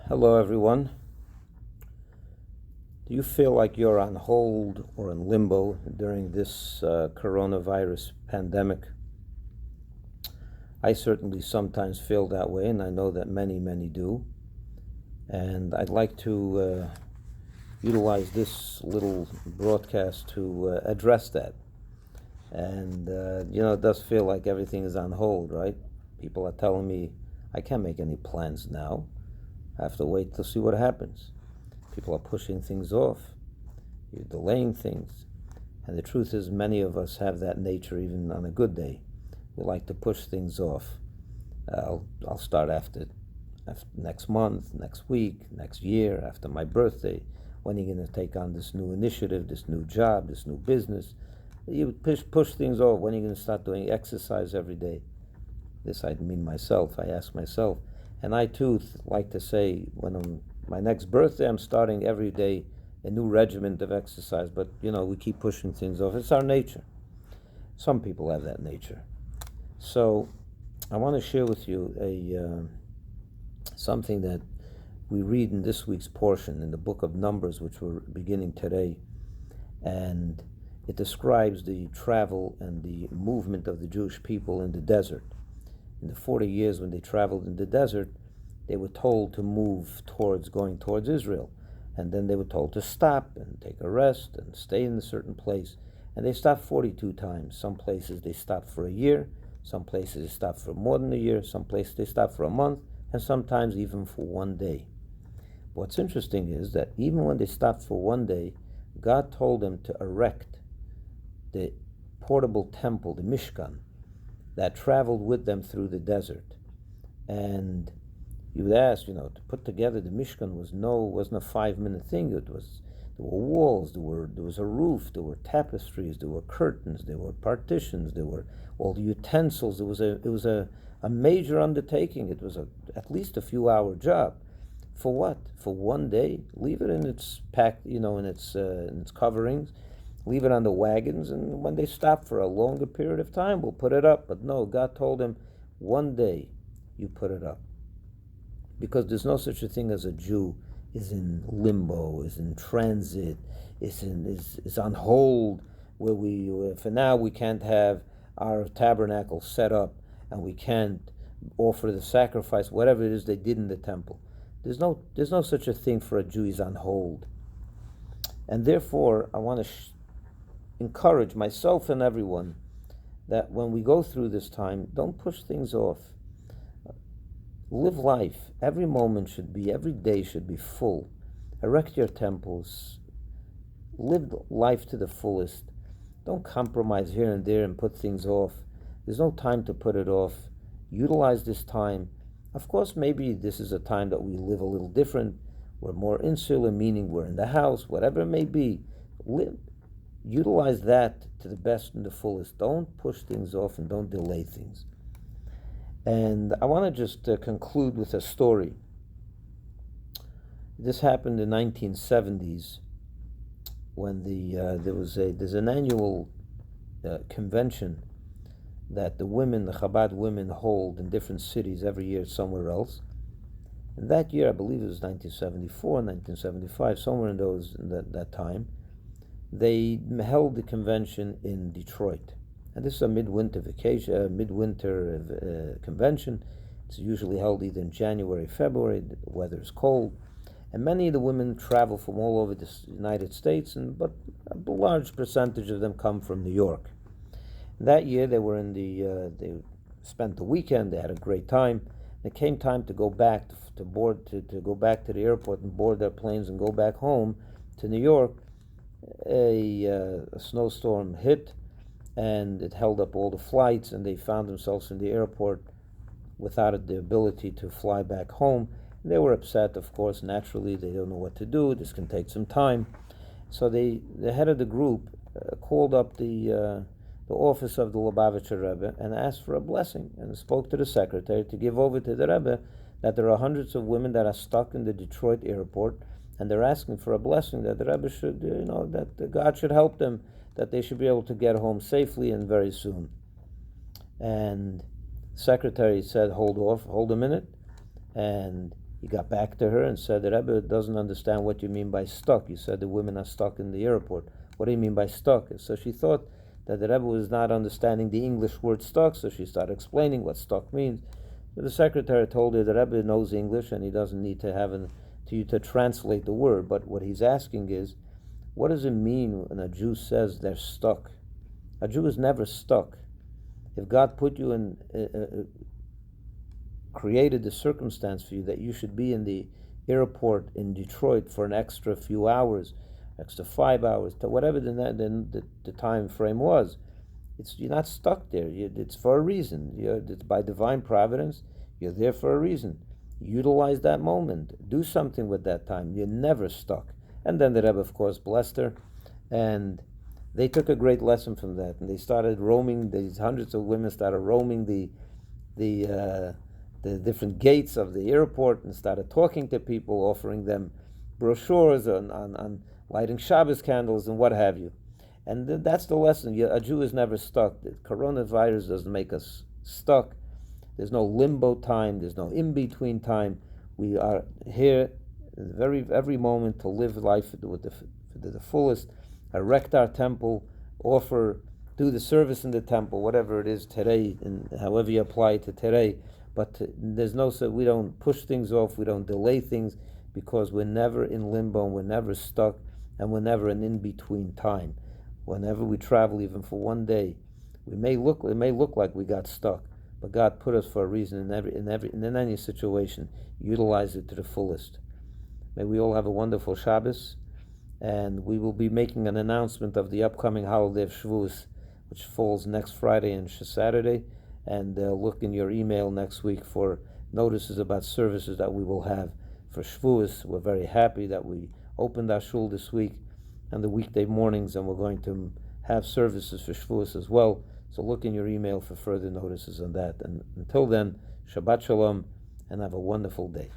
Hello, everyone. Do you feel like you're on hold or in limbo during this coronavirus pandemic? I certainly sometimes feel that way, and I know that many do. And I'd like to utilize this little broadcast to address that. And, it does feel like everything is on hold, right? People are telling me I can't make any plans now. I have to wait to see what happens. People are pushing things off. You're delaying things. And the truth is, many of us have that nature even on a good day. We like to push things off. I'll start after next month, next week, next year, after my birthday. When are you going to take on this new initiative, this new job, this new business? You push things off. When are you going to start doing exercise every day? This I mean myself. I ask myself. And I too like to say, my next birthday, I'm starting every day a new regiment of exercise. But we keep pushing things off. It's our nature. Some people have that nature. So I want to share with you something that we read in this week's portion in the book of Numbers, which we're beginning today, and it describes the travel and the movement of the Jewish people in the desert. In the 40 years when they traveled in the desert, they were told to move going towards Israel. And then they were told to stop and take a rest and stay in a certain place. And they stopped 42 times. Some places they stopped for a year. Some places they stopped for more than a year. Some places they stopped for a month. And sometimes even for one day. What's interesting is that even when they stopped for one day, God told them to erect the portable temple, the Mishkan, that traveled with them through the desert. And you would ask, to put together the Mishkan wasn't a 5-minute thing. There were walls, there was a roof, there were tapestries, there were curtains, there were partitions, there were all the utensils. It was a major undertaking. It was at least a few-hour job. For what? For one day? Leave it in its in its coverings. Leave it on the wagons, and when they stop for a longer period of time, we'll put it up. But no, God told him, one day you put it up. Because there's no such a thing as a Jew is in limbo, is in transit, is on hold, where for now we can't have our tabernacle set up, and we can't offer the sacrifice, whatever it is they did in the temple. There's no such a thing for a Jew is on hold. And therefore, I want to encourage myself and everyone that when we go through this time, don't push things off. Live life. Every day should be full. Erect your temples. Live life to the fullest. Don't compromise here and there and put things off. There's no time to put it off. Utilize this time. Of course, maybe this is a time that we live a little different. We're more insular, meaning we're in the house, whatever it may be. Utilize that to the best and the fullest. Don't push things off and don't delay things. And I want to just conclude with a story. This happened in the 1970s when there's an annual convention that the Chabad women hold in different cities every year somewhere else. And that year, I believe it was 1974, 1975, somewhere in that time, they held the convention in Detroit. And this is a midwinter convention. It's usually held either in January, February. The weather is cold. And many of the women travel from all over the United States, but a large percentage of them come from New York. That year, they spent the weekend. They had a great time. It came time to go back to go back to the airport and board their planes and go back home to New York. A snowstorm hit, and it held up all the flights, and they found themselves in the airport without the ability to fly back home. And they were upset, of course. Naturally, they don't know what to do. This can take some time. So the head of the group called up the office of the Lubavitcher Rebbe and asked for a blessing, and spoke to the secretary to give over to the Rebbe that there are hundreds of women that are stuck in the Detroit airport, and they're asking for a blessing that the Rebbe should, that God should help them, that they should be able to get home safely and very soon. And the secretary said, hold a minute, and he got back to her and said, the Rebbe doesn't understand what you mean by stuck. You said the women are stuck in the airport. What do you mean by stuck? So she thought that the Rebbe was not understanding the English word stuck, so she started explaining what stuck means. So the secretary told her the Rebbe knows English and he doesn't need to have to translate the word. But what he's asking is, what does it mean when a Jew says they're stuck? A Jew is never stuck. If God put you in, created the circumstance for you that you should be in the airport in Detroit for an extra few hours, extra 5 hours, to whatever the time frame was, you're not stuck there. It's for a reason. It's by divine providence. You're there for a reason. Utilize that moment. Do something with that time. You're never stuck. And then the Rebbe, of course, blessed her, and they took a great lesson from that, and they started roaming. These hundreds of women started roaming the different gates of the airport and started talking to people, offering them brochures on lighting Shabbos candles and what have you. And that's the lesson. A Jew is never stuck. The coronavirus doesn't make us stuck. There's no limbo time. There's no in-between time. We are here every moment to live life to the fullest, erect our temple, do the service in the temple, whatever it is today, and however you apply it to today. But we don't push things off, we don't delay things, because we're never in limbo, and we're never stuck, and we're never in in-between time. Whenever we travel, even for one day, it may look like we got stuck, but God put us for a reason in any situation. Utilize it to the fullest. May we all have a wonderful Shabbos, and we will be making an announcement of the upcoming holiday of Shavuos, which falls next Friday and Saturday, and look in your email next week for notices about services that we will have for Shavuos. We're very happy that we opened our shul this week and the weekday mornings, and we're going to have services for Shavuos as well. So look in your email for further notices on that. And until then, Shabbat Shalom, and have a wonderful day.